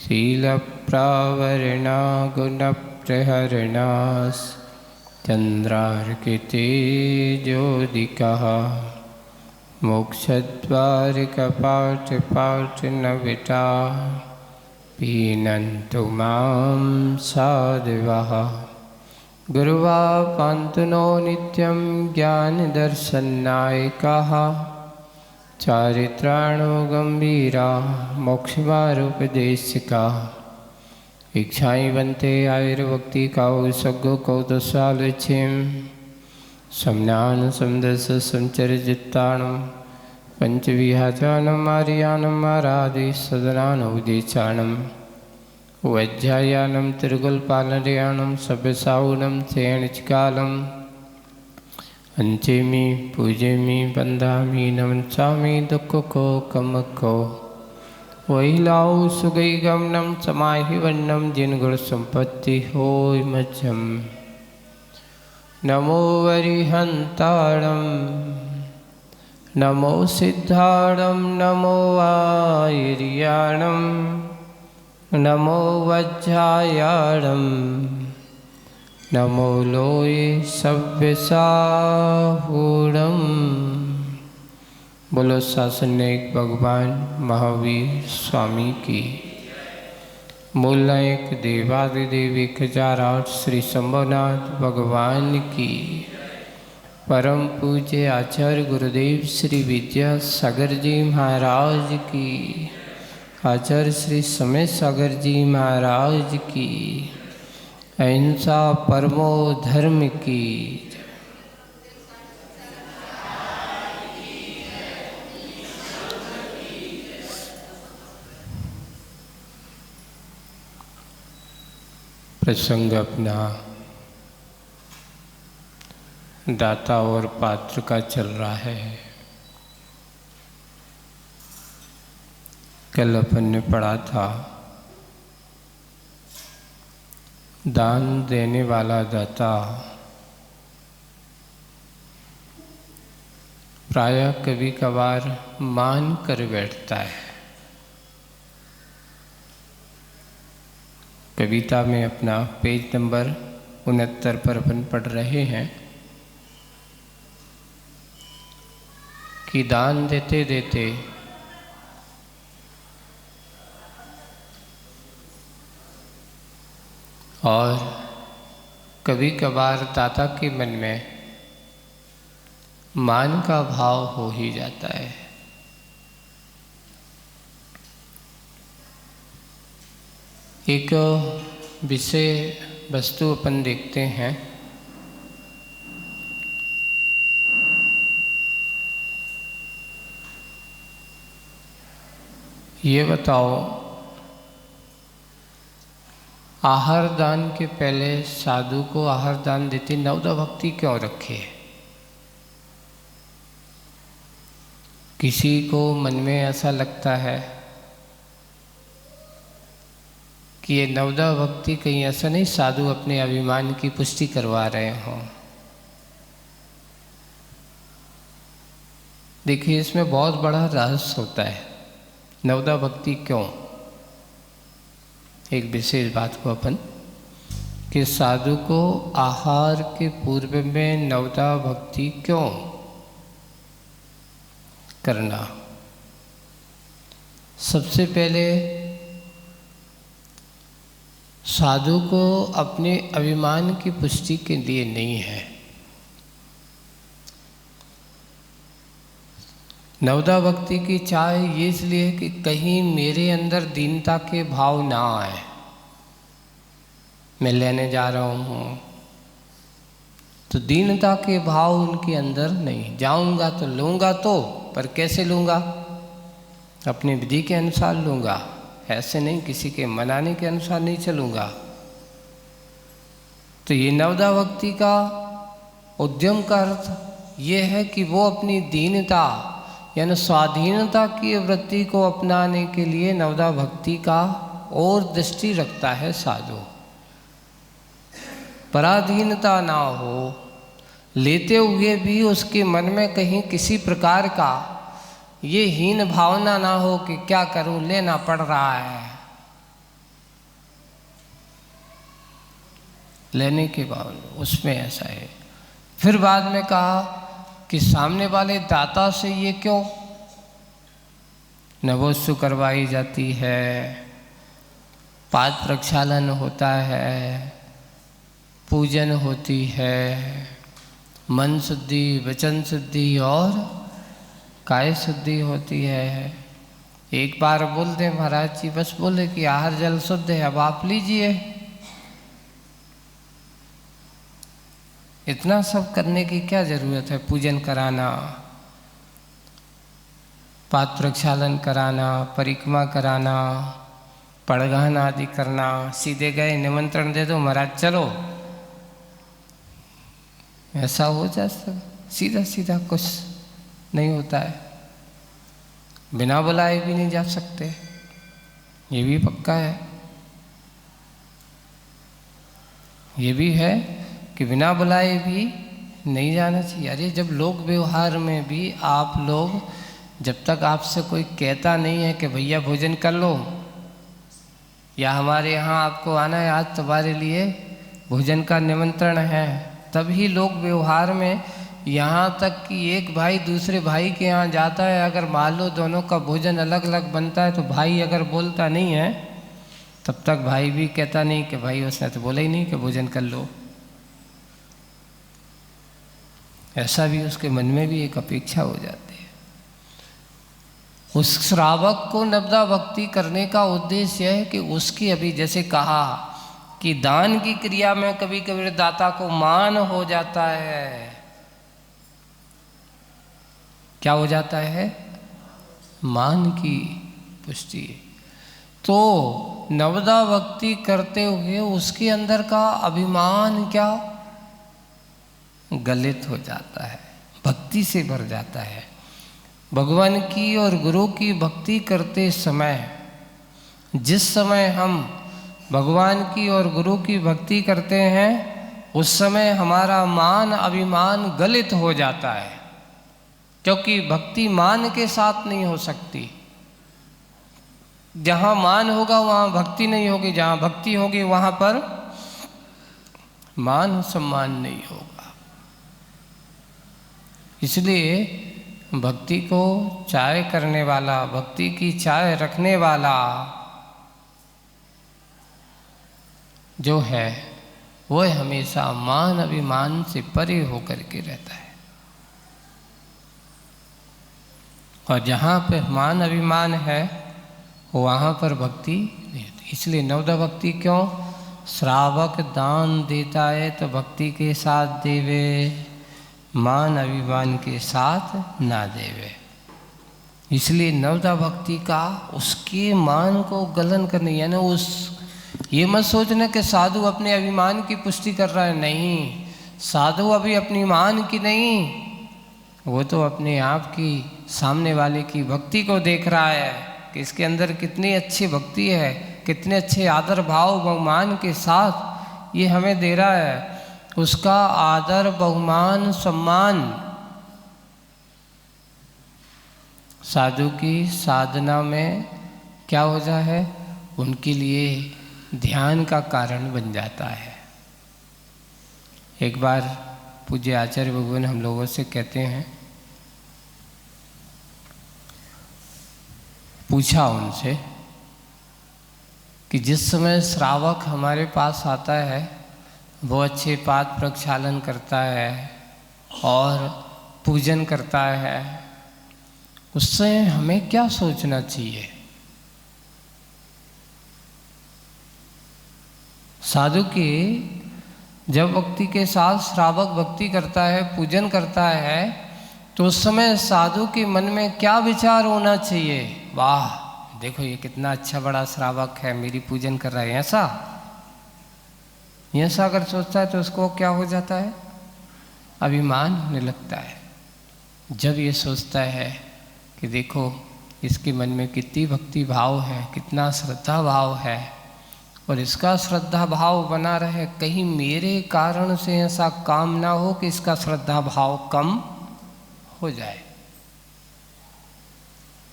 शीलप्रावरणा गुणप्रहरणास् चन्द्रार्कितेजोदिकः मोक्षद्वारिकपाटपाटनविटा पीनन्तु मां साधवः। गुरुवापान्तु नो नित्यं ज्ञानदर्शननायकः चारित्राणो गंभीरा मोक्षमारूपदेशिका इच्छाई बनते आयुर्भक्ति काउ सगो कौतसालक्ष्यम समनान समदस संचरजित्ताणम पंचविहाचानम आर्यानम आराधि सदनानोदिचाणम वज्जायानम त्रिगुलपालनयानम सभ्यसाउनम चयनिचकालम अंचेमी पूजेमी बंधामी नमंसामी दुख को कम को वही लाओ सुगई गमनम समाहि वर्णम जिन गुण संपत्ति हो मध्यम। नमो वरिहंताणम नमो सिद्धाणम नमो आयर्याणम नमो वज्जायाणम नमो लोये सव्यसाहूणम। बोलो शासनिक भगवान महावीर स्वामी की। मूल नायक देवादिदेव 1008 श्री शंभुनाथ भगवान की। परम पूज्य आचार्य गुरुदेव श्री विद्यासागर जी महाराज की। आचार्य श्री समय सागर जी महाराज की। अहिंसा परमो धर्म की। प्रसंग अपना दाता और पात्र का चल रहा है। कल अपन ने पढ़ा था दान देने वाला दाता प्रायः कभी कभार मान कर बैठता है। कविता में अपना पेज नंबर 69 पर अपन पढ़ रहे हैं कि दान देते देते और कभी कभार दाता के मन में मान का भाव हो ही जाता है। एक विषय वस्तु अपन देखते हैं। ये बताओ, आहार दान के पहले साधु को आहार दान देते नवदा भक्ति क्यों रखे? किसी को मन में ऐसा लगता है कि ये नवदा भक्ति कहीं ऐसा नहीं साधु अपने अभिमान की पुष्टि करवा रहे हों। देखिए, इसमें बहुत बड़ा रहस्य होता है। नवदा भक्ति क्यों? एक विशेष बात को अपन कि साधु को आहार के पूर्व में नवदा भक्ति क्यों करना? सबसे पहले साधु को अपने अभिमान की पुष्टि के लिए नहीं है। नवदा भक्ति की चाह ये इसलिए कि कहीं मेरे अंदर दीनता के भाव ना आए। मैं लेने जा रहा हूँ तो दीनता के भाव उनके अंदर नहीं। जाऊंगा तो लूँगा तो, पर कैसे लूँगा? अपनी विधि के अनुसार लूँगा, ऐसे नहीं किसी के मनाने के अनुसार नहीं चलूँगा। तो ये नवदा भक्ति का उद्यम का अर्थ ये है कि वो अपनी दीनता यानी स्वाधीनता की वृत्ति को अपनाने के लिए नवदा भक्ति का और दृष्टि रखता है साधु। पराधीनता ना हो, लेते हुए भी उसके मन में कहीं किसी प्रकार का ये हीन भावना ना हो कि क्या करूं, लेना पड़ रहा है। लेने के बाद उसमें ऐसा है। फिर बाद में कहा कि सामने वाले दाता से ये क्यों नवोत्सु करवाई जाती है, पाद प्रक्षालन होता है, पूजन होती है, मन शुद्धि, वचन शुद्धि और काय शुद्धि होती है। एक बार बोल दे महाराज जी, बस बोले कि आहार जल शुद्ध है, अब आप लीजिए। इतना सब करने की क्या जरूरत है? पूजन कराना, पाद प्रक्षालन कराना, परिक्रमा कराना, पड़गान आदि करना, सीधे गए निमंत्रण दे दो महाराज चलो, ऐसा हो जाता? सीधा सीधा कुछ नहीं होता है। बिना बुलाए भी नहीं जा सकते, ये भी पक्का है। ये भी है कि बिना बुलाए भी नहीं जाना चाहिए। अरे जब लोक व्यवहार में भी आप लोग, जब तक आपसे कोई कहता नहीं है कि भैया भोजन कर लो, या हमारे यहाँ आपको आना है, आज तुम्हारे लिए भोजन का निमंत्रण है, तभी लोक व्यवहार में, यहाँ तक कि एक भाई दूसरे भाई के यहाँ जाता है, अगर मान लो दोनों का भोजन अलग अलग बनता है, तो भाई अगर बोलता नहीं है तब तक भाई भी कहता नहीं कि भाई उसने तो बोला ही नहीं कि भोजन कर लो। ऐसा भी उसके मन में भी एक अपेक्षा हो जाती है। उस श्रावक को नवदा भक्ति करने का उद्देश्य है कि उसकी, अभी जैसे कहा कि दान की क्रिया में कभी कभी दाता को मान हो जाता है। क्या हो जाता है? मान की पुष्टि। तो नवदा भक्ति करते हुए उसके अंदर का अभिमान क्या गलित हो जाता है, भक्ति से भर जाता है। भगवान की और गुरु की भक्ति करते समय, जिस समय हम भगवान की और गुरु की भक्ति करते हैं, उस समय हमारा मान अभिमान गलित हो जाता है, क्योंकि भक्ति मान के साथ नहीं हो सकती। जहाँ मान होगा वहाँ भक्ति नहीं होगी, जहाँ भक्ति होगी वहाँ पर मान सम्मान नहीं होगा। इसलिए भक्ति को चाय करने वाला, भक्ति की चाय रखने वाला जो है, वो हमेशा मान अभिमान से परे होकर के रहता है। और जहाँ पे मान अभिमान है वहाँ पर भक्ति नहीं होती। इसलिए नवदा भक्ति क्यों? श्रावक दान देता है तो भक्ति के साथ देवे, मान अभिमान के साथ ना देवे। इसलिए नवदा भक्ति का उसके मान को गलन करनी, यानी उस ये मत सोचना कि साधु अपने अभिमान की पुष्टि कर रहा है। नहीं, साधु अभी अपनी मान की नहीं, वो तो अपने आप की, सामने वाले की भक्ति को देख रहा है कि इसके अंदर कितनी अच्छी भक्ति है, कितने अच्छे आदर भाव बहुमान के साथ ये हमें दे रहा है। उसका आदर बहुमान सम्मान साधु की साधना में क्या हो जाए है, उनके लिए ध्यान का कारण बन जाता है। एक बार पूज्य आचार्य भगवान हम लोगों से कहते हैं, पूछा उनसे कि जिस समय श्रावक हमारे पास आता है, वो अच्छे पाद प्रक्षालन करता है और पूजन करता है, उससे हमें क्या सोचना चाहिए? साधु की जब भक्ति के साथ श्रावक भक्ति करता है, पूजन करता है, तो उस समय साधु के मन में क्या विचार होना चाहिए? वाह, देखो ये कितना अच्छा बड़ा श्रावक है, मेरी पूजन कर रहा है, ऐसा अगर सोचता है तो उसको क्या हो जाता है? अभिमान होने लगता है। जब ये सोचता है कि देखो इसके मन में कितनी भक्ति भाव है, कितना श्रद्धा भाव है, और इसका श्रद्धा भाव बना रहे, कहीं मेरे कारण से ऐसा काम ना हो कि इसका श्रद्धा भाव कम हो जाए।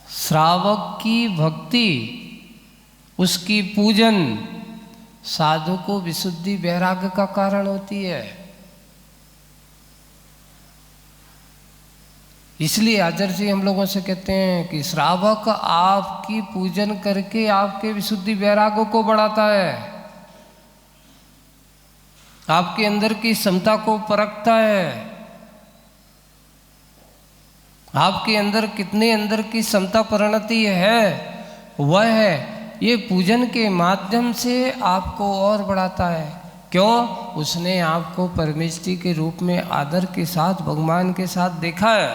श्रावक की भक्ति, उसकी पूजन साधु को विशुद्धि वैराग्य का कारण होती है। इसलिए आदर से हम लोगों से कहते हैं कि श्रावक आपकी पूजन करके आपके विशुद्धि वैराग्य को बढ़ाता है, आपके अंदर की क्षमता को परखता है, आपके अंदर कितने अंदर की क्षमता परिणति है वह है ये पूजन के माध्यम से आपको और बढ़ाता है। क्यों? उसने आपको परमेष्टि के रूप में आदर के साथ भगवान के साथ देखा है,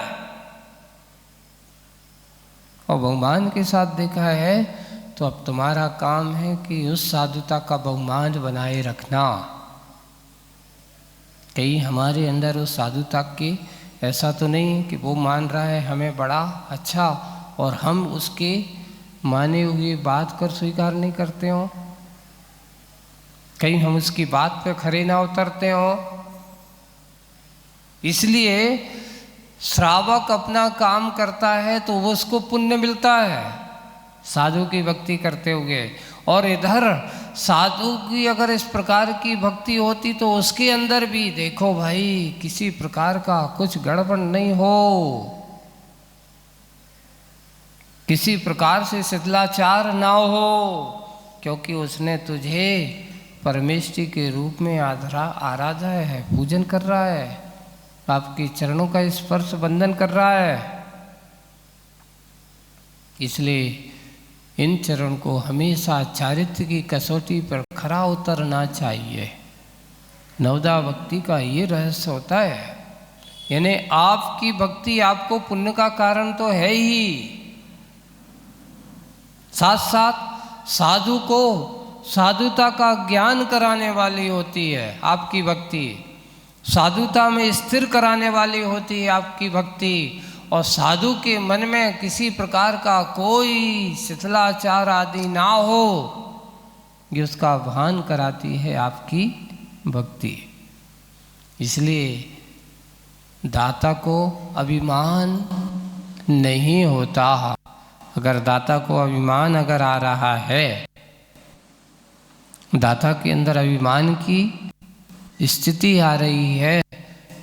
और भगवान के साथ देखा है तो अब तुम्हारा काम है कि उस साधुता का बहुमान बनाए रखना। कहीं हमारे अंदर उस साधुता की ऐसा तो नहीं कि वो मान रहा है हमें बड़ा अच्छा और हम उसके माने हुए बात कर स्वीकार नहीं करते हो, कहीं हम उसकी बात पे खरे ना उतरते हो। इसलिए श्रावक अपना काम करता है तो वो उसको पुण्य मिलता है साधु की भक्ति करते हुए, और इधर साधु की अगर इस प्रकार की भक्ति होती तो उसके अंदर भी देखो भाई किसी प्रकार का कुछ गड़बड़ नहीं हो, किसी प्रकार से शिथिलाचार ना हो, क्योंकि उसने तुझे परमेष्टि के रूप में आराधा है, पूजन कर रहा है, आपके चरणों का स्पर्श बंधन कर रहा है। इसलिए इन चरण को हमेशा चारित्र की कसौटी पर खरा उतरना चाहिए। नवदा भक्ति का ये रहस्य होता है, यानी आपकी भक्ति आपको पुण्य का कारण तो है ही, साथ साथ साधु को साधुता का ज्ञान कराने वाली होती है आपकी भक्ति, साधुता में स्थिर कराने वाली होती है आपकी भक्ति, और साधु के मन में किसी प्रकार का कोई शिथिलाचार आदि ना हो ये उसका भान कराती है आपकी भक्ति। इसलिए दाता को अभिमान नहीं होता। अगर दाता को अभिमान अगर आ रहा है, दाता के अंदर अभिमान की स्थिति आ रही है,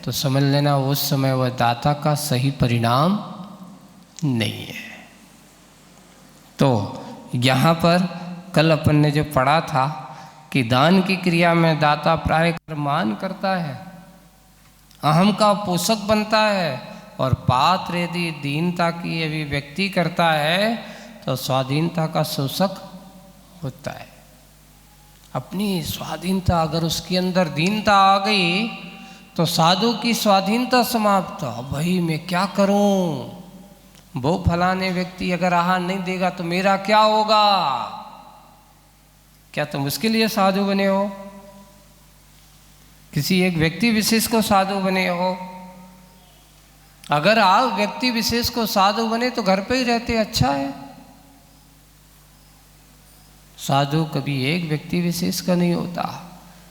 तो समझ लेना उस समय वह दाता का सही परिणाम नहीं है। तो यहाँ पर कल अपन ने जो पढ़ा था कि दान की क्रिया में दाता प्राय मान करता है, अहम का पोषक बनता है, और पात्र यदि दीनता की अभिव्यक्ति करता है तो स्वाधीनता का शोषक होता है। अपनी स्वाधीनता अगर उसके अंदर दीनता आ गई तो साधु की स्वाधीनता समाप्त। भाई मैं क्या करूं, वो फलाने व्यक्ति अगर आहार नहीं देगा तो मेरा क्या होगा? क्या तुम उसके लिए साधु बने हो? किसी एक व्यक्ति विशेष को साधु बने हो? अगर आप व्यक्ति विशेष को साधु बने तो घर पे ही रहते अच्छा है। साधु कभी एक व्यक्ति विशेष का नहीं होता,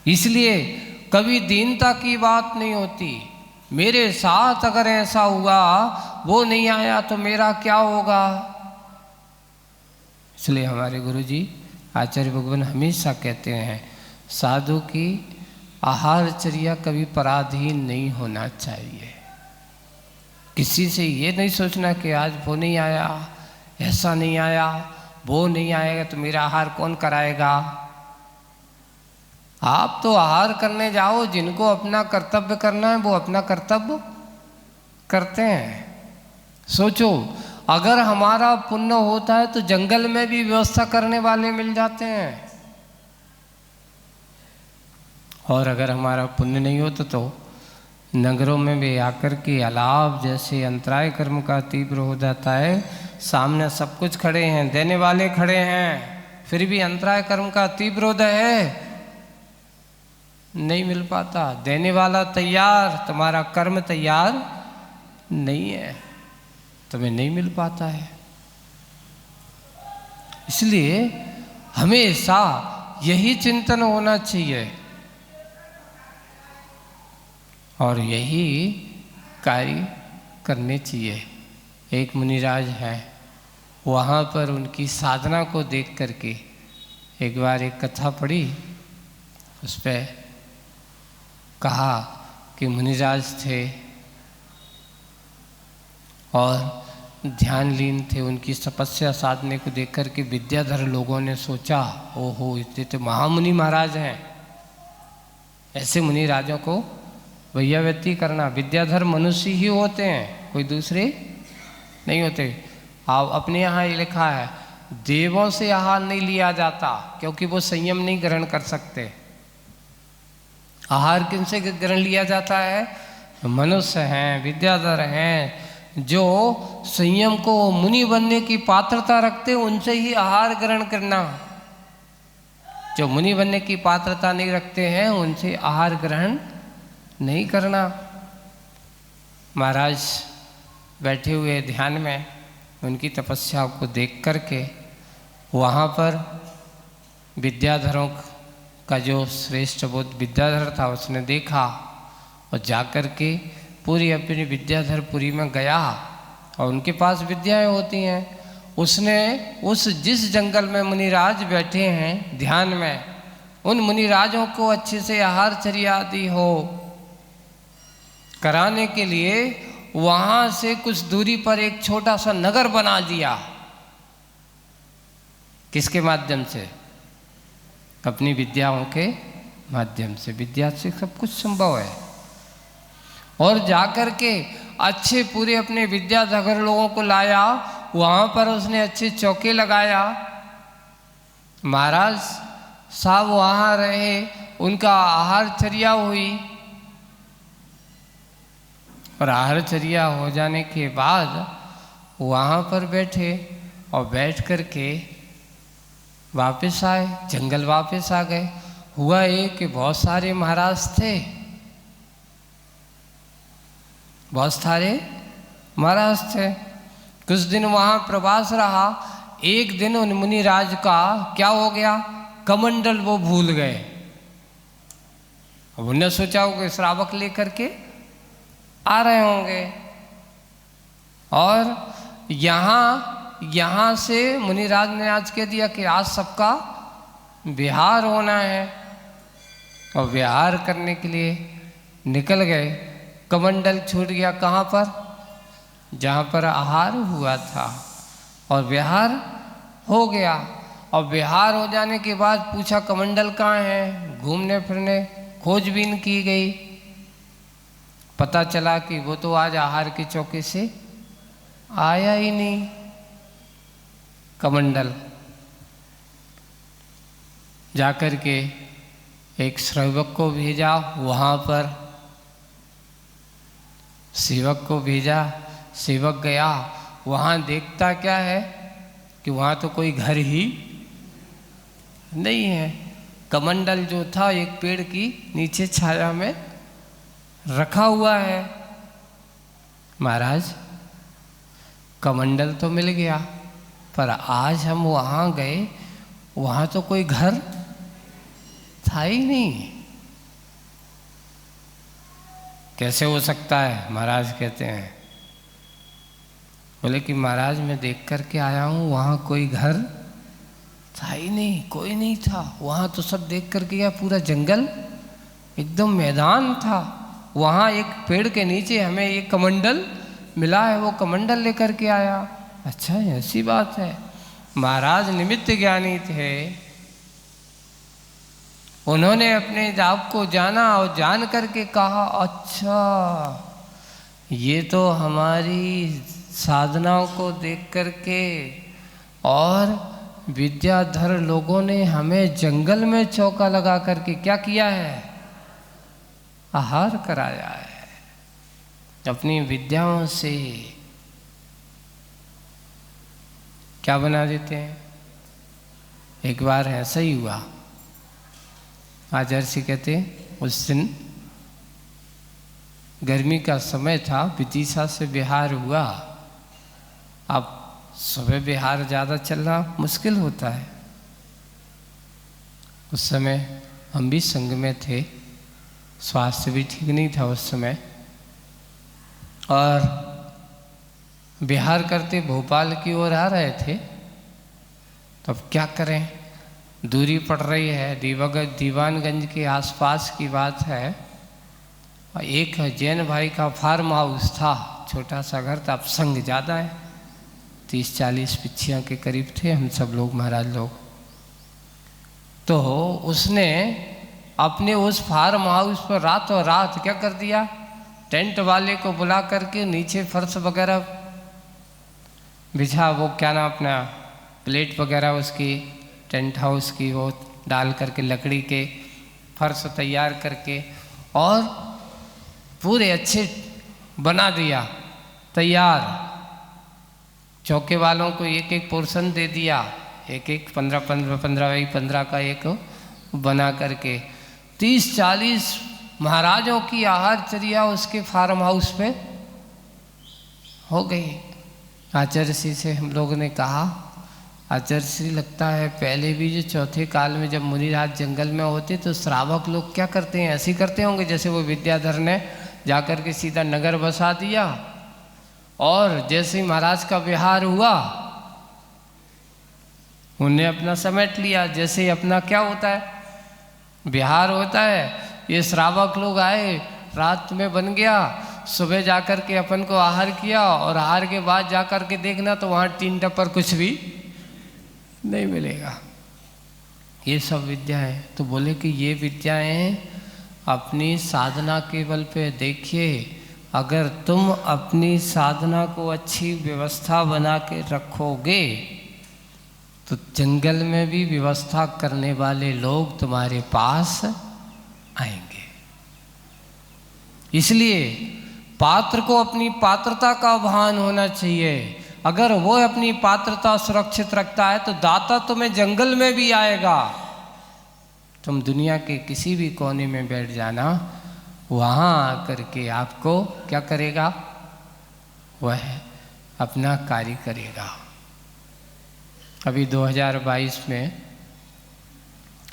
इसलिए कभी दीनता की बात नहीं होती। मेरे साथ अगर ऐसा हुआ, वो नहीं आया तो मेरा क्या होगा? इसलिए हमारे गुरुजी आचार्य भगवान हमेशा कहते हैं साधु की आहारचर्या कभी पराधीन नहीं होना चाहिए। किसी से ये नहीं सोचना कि आज वो नहीं आया, ऐसा नहीं आया, वो नहीं आएगा तो मेरा आहार कौन कराएगा। आप तो आहार करने जाओ, जिनको अपना कर्तव्य करना है वो अपना कर्तव्य करते हैं। सोचो अगर हमारा पुण्य होता है तो जंगल में भी व्यवस्था करने वाले मिल जाते हैं, और अगर हमारा पुण्य नहीं होता तो नगरों में भी आकर के अलाव जैसे अंतराय कर्म का तीव्र हो जाता है। सामने सब कुछ खड़े हैं, देने वाले खड़े हैं, फिर भी अंतराय कर्म का तीव्रोदय है, नहीं मिल पाता। देने वाला तैयार, तुम्हारा कर्म तैयार नहीं है, तुम्हें नहीं मिल पाता है। इसलिए हमेशा यही चिंतन होना चाहिए और यही कार्य करने चाहिए। एक मुनिराज है, वहाँ पर उनकी साधना को देख करके एक बार एक कथा पढ़ी, उस पर कहा कि मुनिराज थे और ध्यान लीन थे। उनकी तपस्या साधने को देख कर के विद्याधर लोगों ने सोचा, ओहो इतने तो महामुनि महाराज हैं, ऐसे मुनि राजों को वैयाव्यक्ति करना। विद्याधर मनुष्य ही होते हैं, कोई दूसरे नहीं होते। आप अपने यहाँ ये लिखा है, देवों से आहार नहीं लिया जाता क्योंकि वो संयम नहीं ग्रहण कर सकते। आहार किनसे ग्रहण लिया जाता है? मनुष्य हैं, विद्याधर हैं, जो संयम को मुनि बनने की पात्रता रखते, उनसे ही आहार ग्रहण करना। जो मुनि बनने की पात्रता नहीं रखते हैं, उनसे आहार ग्रहण नहीं करना। महाराज बैठे हुए ध्यान में, उनकी तपस्या को देख करके वहाँ पर विद्याधरों का जो श्रेष्ठ बुद्ध विद्याधर था, उसने देखा और जाकर के पूरी अपनी विद्याधरपुरी में गया और उनके पास विद्याएं होती हैं। उसने उस जिस जंगल में मुनिराज बैठे हैं ध्यान में, उन मुनिराजों को अच्छे से आहार चर्या आदि हो कराने के लिए वहाँ से कुछ दूरी पर एक छोटा सा नगर बना दिया। किसके माध्यम से? अपनी विद्याओं के माध्यम से। विद्या से सब कुछ संभव है। और जाकर के अच्छे पूरे अपने विद्याधर लोगों को लाया, वहाँ पर उसने अच्छे चौके लगाया। महाराज साहब वहाँ रहे, उनका आहार चर्या हुई और आहार चर्या हो जाने के बाद वहाँ पर बैठे और बैठ कर के वापस आए, जंगल वापस आ गए। हुआ ये कि बहुत सारे महाराज थे, बहुत सारे महाराज थे। कुछ दिन वहाँ प्रवास रहा। एक दिन उन मुनिराज का क्या हो गया, कमंडल वो भूल गए। अब उन्होंने सोचा होगा श्रावक लेकर के आ रहे होंगे, और यहाँ से मुनिराज ने आज कह दिया कि आज सबका विहार होना है, और विहार करने के लिए निकल गए। कमंडल छूट गया कहाँ पर? जहाँ पर आहार हुआ था, और विहार हो गया। और विहार हो जाने के बाद पूछा कमंडल कहाँ है? घूमने फिरने खोजबीन की गई, पता चला कि वो तो आज आहार के चौके से आया ही नहीं कमंडल। जाकर के एक सेवक को भेजा, वहाँ पर सेवक को भेजा। सेवक गया, वहाँ देखता क्या है कि वहाँ तो कोई घर ही नहीं है। कमंडल जो था एक पेड़ की नीचे छाया में रखा हुआ है। महाराज कमंडल तो मिल गया, पर आज हम वहाँ गए, वहाँ तो कोई घर था ही नहीं। कैसे हो सकता है? महाराज कहते हैं, बोले कि महाराज मैं देख करके आया हूँ, वहाँ कोई घर था ही नहीं, कोई नहीं था। वहाँ तो सब देख करके गया, पूरा जंगल एकदम मैदान था। वहाँ एक पेड़ के नीचे हमें एक कमंडल मिला है, वो कमंडल लेकर के आया। अच्छा ऐसी बात है। महाराज निमित्त ज्ञानी थे, उन्होंने अपने जाप को जाना और जान करके कहा अच्छा ये तो हमारी साधनाओं को देख करके और विद्याधर लोगों ने हमें जंगल में चौका लगा करके क्या किया है? आहार कराया है। अपनी विद्याओं से क्या बना देते हैं। एक बार ऐसा ही हुआ। आचार्य कहते उस दिन गर्मी का समय था, विदिशा से बिहार हुआ। अब सुबह बिहार ज़्यादा चलना मुश्किल होता है। उस समय हम भी संग में थे, स्वास्थ्य भी ठीक नहीं था उस समय, और बिहार करते भोपाल की ओर आ रहे थे। तब क्या करें, दूरी पड़ रही है, दीवानगंज के आसपास की बात है। और एक जैन भाई का फार्म हाउस था, छोटा सा घर था, अब संग ज़्यादा है, 30-40 पिच्छियाँ के करीब थे हम सब लोग, महाराज लोग। तो उसने अपने उस फार्म हाउस पर रातों रात क्या कर दिया, टेंट वाले को बुला करके नीचे फर्श वगैरह बिछा, वो क्या नाम अपना प्लेट वगैरह उसकी टेंट हाउस की वो डाल करके, लकड़ी के फर्श तैयार करके, और पूरे अच्छे बना दिया तैयार। चौके वालों को एक एक पोर्शन दे दिया, एक एक 15 का एक बना करके। 30-40 महाराजों की आहारचर्या उसके फार्म हाउस पे हो गई। आचार्य श्री से हम लोगों ने कहा, आचार्य श्री लगता है पहले भी जो चौथे काल में जब मुनिराज जंगल में होते तो श्रावक लोग क्या करते हैं, ऐसे करते होंगे जैसे वो विद्याधर ने जाकर के सीधा नगर बसा दिया, और जैसे ही महाराज का विहार हुआ उन्हें अपना समेट लिया। जैसे ही अपना क्या होता है, विहार होता है, ये श्रावक लोग आए, रात में बन गया, सुबह जाकर के अपन को आहार किया, और आहार के बाद जाकर के देखना तो वहाँ टीन टप्पर कुछ भी नहीं मिलेगा। ये सब विद्याएं, तो बोले कि ये विद्याएं अपनी साधना के बल पे देखिए, अगर तुम अपनी साधना को अच्छी व्यवस्था बना के रखोगे तो जंगल में भी व्यवस्था करने वाले लोग तुम्हारे पास आएंगे। इसलिए पात्र को अपनी पात्रता का भान होना चाहिए। अगर वो अपनी पात्रता सुरक्षित रखता है तो दाता तुम्हें जंगल में भी आएगा। तुम दुनिया के किसी भी कोने में बैठ जाना, वहाँ आकर के आपको क्या करेगा, वह अपना कार्य करेगा। अभी 2022 में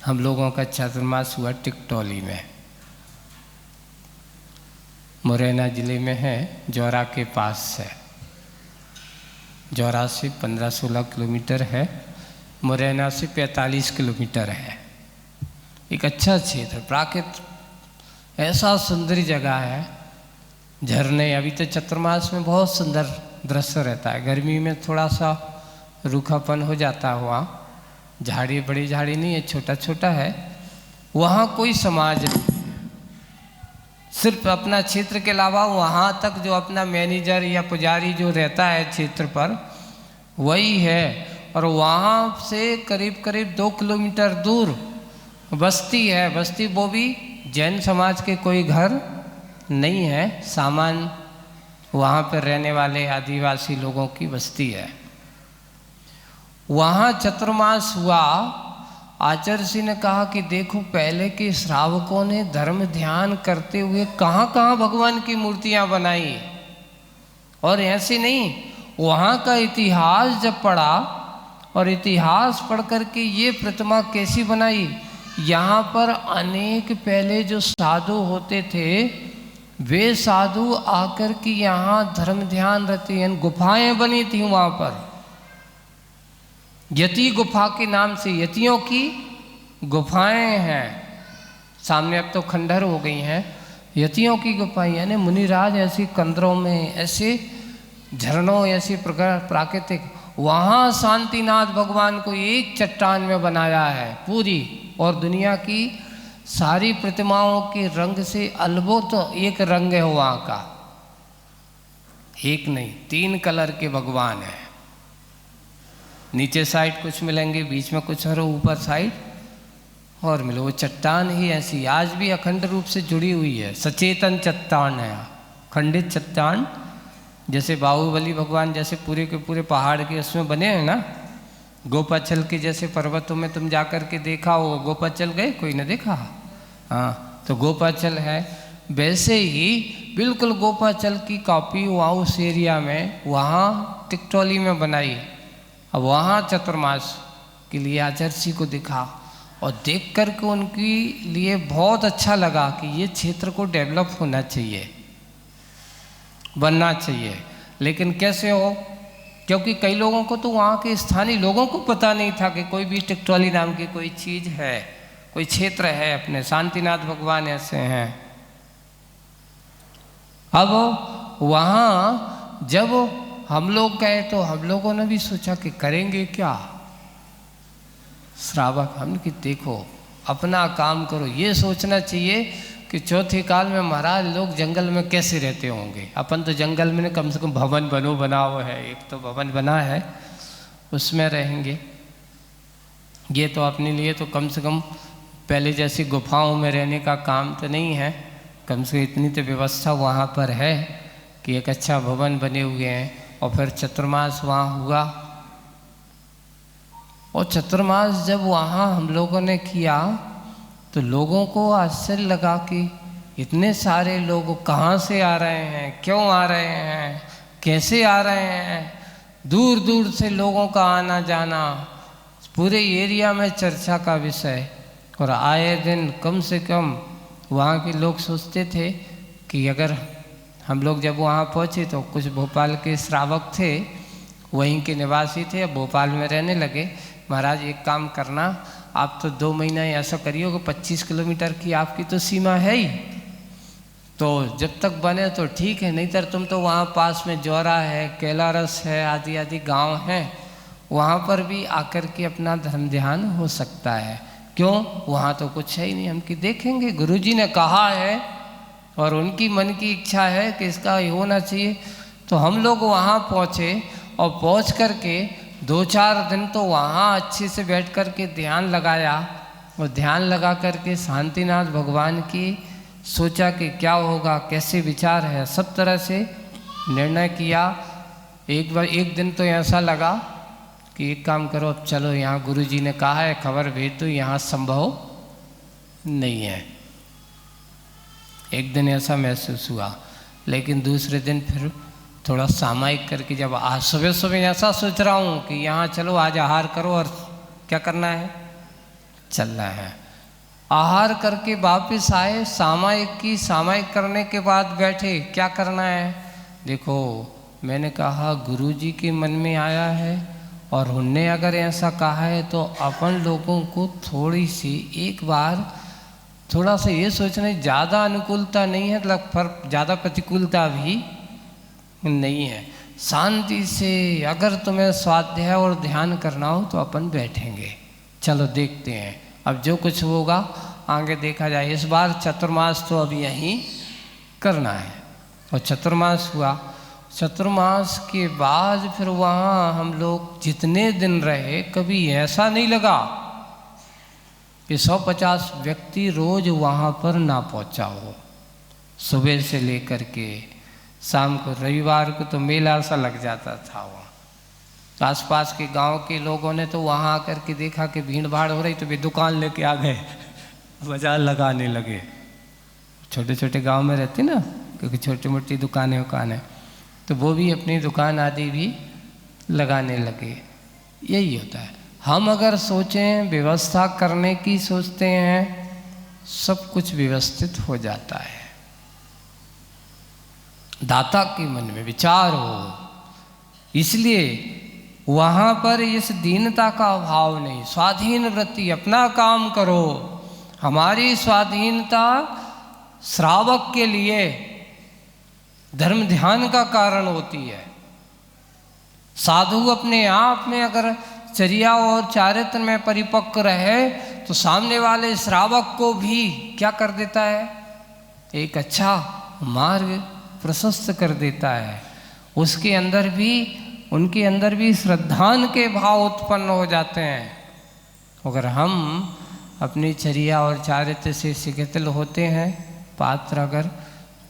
हम लोगों का चातुर्मास हुआ टिकटौली में, मुरैना ज़िले में है, जौरा के पास है। जौरा से 15-16 किलोमीटर है, मुरैना से 45 किलोमीटर है। एक अच्छा क्षेत्र, प्राकृतिक ऐसा सुंदर जगह है, झरने। अभी तो चतुर्मास में बहुत सुंदर दृश्य रहता है, गर्मी में थोड़ा सा रूखापन हो जाता है। वहाँ झाड़ी, बड़ी झाड़ी नहीं है, छोटा छोटा है। वहाँ कोई समाज नहीं, सिर्फ अपना क्षेत्र के अलावा वहाँ तक जो अपना मैनेजर या पुजारी जो रहता है क्षेत्र पर, वही है। और वहाँ से करीब करीब 2 किलोमीटर दूर बस्ती है। बस्ती वो भी जैन समाज के कोई घर नहीं है, सामान वहाँ पर रहने वाले आदिवासी लोगों की बस्ती है। वहाँ चतुर्मास हुआ। आचार्य जी ने कहा कि देखो, पहले के श्रावकों ने धर्म ध्यान करते हुए कहाँ कहाँ भगवान की मूर्तियाँ बनाई, और ऐसे नहीं, वहाँ का इतिहास जब पढ़ा, और इतिहास पढ़ करके ये प्रतिमा कैसी बनाई। यहाँ पर अनेक पहले जो साधु होते थे, वे साधु आकर के यहाँ धर्म ध्यान रहते हैं। गुफाएं बनी थी वहाँ पर, यति गुफा के नाम से यतियों की गुफाएं हैं। सामने अब तो खंडहर हो गई हैं। यतियों की गुफाएं, यानी मुनिराज ऐसी कंदरों में, ऐसे झरनों, ऐसी प्राकृतिक, वहाँ शांतिनाथ भगवान को एक चट्टान में बनाया है पूरी, और दुनिया की सारी प्रतिमाओं के रंग से अलबोत तो एक रंग है वहाँ का, एक नहीं 3 कलर के भगवान है। नीचे साइड कुछ मिलेंगे, बीच में कुछ और ऊपर साइड और मिले। वो चट्टान ही ऐसी आज भी अखंड रूप से जुड़ी हुई है, सचेतन चट्टान है, खंडित चट्टान। जैसे बाहुबली भगवान जैसे पूरे के पूरे पहाड़ के उसमें बने हैं ना, गोपाचल के जैसे पर्वतों में तुम जाकर के देखा हो, गोपाचल गए, कोई न देखा? हाँ, तो गोपाचल है। वैसे ही बिल्कुल गोपाचल की कॉपी वहाँ उस एरिया में, वहाँ टिकटौली में बनाई। अब वहाँ चतुर्मास के लिए आचार्य जी को दिखा, और देख कर के उनके लिए बहुत अच्छा लगा कि ये क्षेत्र को डेवलप होना चाहिए, बनना चाहिए। लेकिन कैसे हो, क्योंकि कई लोगों को तो वहाँ के स्थानीय लोगों को पता नहीं था कि कोई भी टिकटोली नाम की कोई चीज़ है, कोई क्षेत्र है। अपने शांतिनाथ भगवान ऐसे हैं। अब वहाँ जब हम लोग गए तो हम लोगों ने भी सोचा कि करेंगे क्या। श्रावक हम कि देखो अपना काम करो, ये सोचना चाहिए कि चौथे काल में महाराज लोग जंगल में कैसे रहते होंगे। अपन तो जंगल में कम से कम भवन बना हुआ है, एक तो भवन बना है उसमें रहेंगे। ये तो अपने लिए तो कम से कम पहले जैसी गुफाओं में रहने का काम तो नहीं है, कम से इतनी तो व्यवस्था वहाँ पर है कि एक अच्छा भवन बने हुए हैं। और फिर चतुर्मास वहाँ हुआ, और चतुर्मास जब वहाँ हम लोगों ने किया तो लोगों को आश्चर्य लगा कि इतने सारे लोग कहाँ से आ रहे हैं, क्यों आ रहे हैं, कैसे आ रहे हैं। दूर दूर से लोगों का आना जाना पूरे एरिया में चर्चा का विषय। और आए दिन कम से कम वहाँ के लोग सोचते थे कि अगर हम लोग जब वहाँ पहुँचे तो कुछ भोपाल के श्रावक थे, वहीं के निवासी थे, अब भोपाल में रहने लगे। महाराज एक काम करना, आप तो 2 महीना ऐसा करिए कि 25 किलोमीटर की आपकी तो सीमा है ही, तो जब तक बने तो ठीक है, नहीं तो तुम तो वहाँ पास में जौरा है, कैलारस है, आदि आदि गांव हैं, वहाँ पर भी आकर के अपना धर्म ध्यान हो सकता है। क्यों, वहाँ तो कुछ है ही नहीं, हम कि देखेंगे, गुरुजी ने कहा है और उनकी मन की इच्छा है कि इसका ये होना चाहिए। तो हम लोग वहाँ पहुँचे और पहुँच कर के 2-4 दिन तो वहाँ अच्छे से बैठ कर के ध्यान लगाया। और ध्यान लगा कर के शांतिनाथ भगवान की सोचा कि क्या होगा, कैसे विचार है, सब तरह से निर्णय किया। एक दिन तो ऐसा लगा कि एक काम करो, अब चलो यहाँ गुरुजी ने कहा है, खबर भेज दो, यहाँ संभव नहीं है। एक दिन ऐसा महसूस हुआ, लेकिन दूसरे दिन फिर थोड़ा सामायिक करके जब आज सुबह सुबह ऐसा सोच रहा हूँ कि यहाँ चलो आज आहार करो और क्या करना है, चलना है। आहार करके वापस आए, सामायिक करने के बाद बैठे, क्या करना है। देखो मैंने कहा गुरुजी के मन में आया है और उनने अगर ऐसा कहा है तो अपन लोगों को थोड़ी सी एक बार थोड़ा सा ये सोचना, ज़्यादा अनुकूलता नहीं है पर ज़्यादा प्रतिकूलता भी नहीं है। शांति से अगर तुम्हें स्वाध्याय और ध्यान करना हो तो अपन बैठेंगे, चलो देखते हैं, अब जो कुछ होगा आगे देखा जाए। इस बार चतुर्मास तो अब यहीं करना है। और चतुर्मास हुआ, चतुर्मास के बाद फिर वहाँ हम लोग जितने दिन रहे, कभी ऐसा नहीं लगा कि 150 व्यक्ति रोज वहाँ पर ना पहुँचा हो। सुबह से लेकर के शाम को, रविवार को तो मेला सा लग जाता था। वहाँ आसपास के गांव के लोगों ने तो वहाँ आकर के देखा कि भीड़ भाड़ हो रही तो वे दुकान लेके आ गए, बाजार लगाने लगे। छोटे छोटे गांव में रहती ना, क्योंकि छोटी मोटी दुकानें तो वो भी अपनी दुकान आदि भी लगाने लगे। यही होता है, हम अगर सोचें, व्यवस्था करने की सोचते हैं, सब कुछ व्यवस्थित हो जाता है। दाता के मन में विचार हो, इसलिए वहाँ पर इस दीनता का अभाव नहीं। स्वाधीन वृत्ति, अपना काम करो। हमारी स्वाधीनता श्रावक के लिए धर्म ध्यान का कारण होती है। साधु अपने आप में अगर चर्या और चारित्र में परिपक्व रहे तो सामने वाले श्रावक को भी क्या कर देता है, एक अच्छा मार्ग प्रशस्त कर देता है। उसके अंदर भी, उनके अंदर भी श्रद्धान के भाव उत्पन्न हो जाते हैं। अगर हम अपनी चर्या और चारित्र से शिथिल होते हैं पात्र अगर,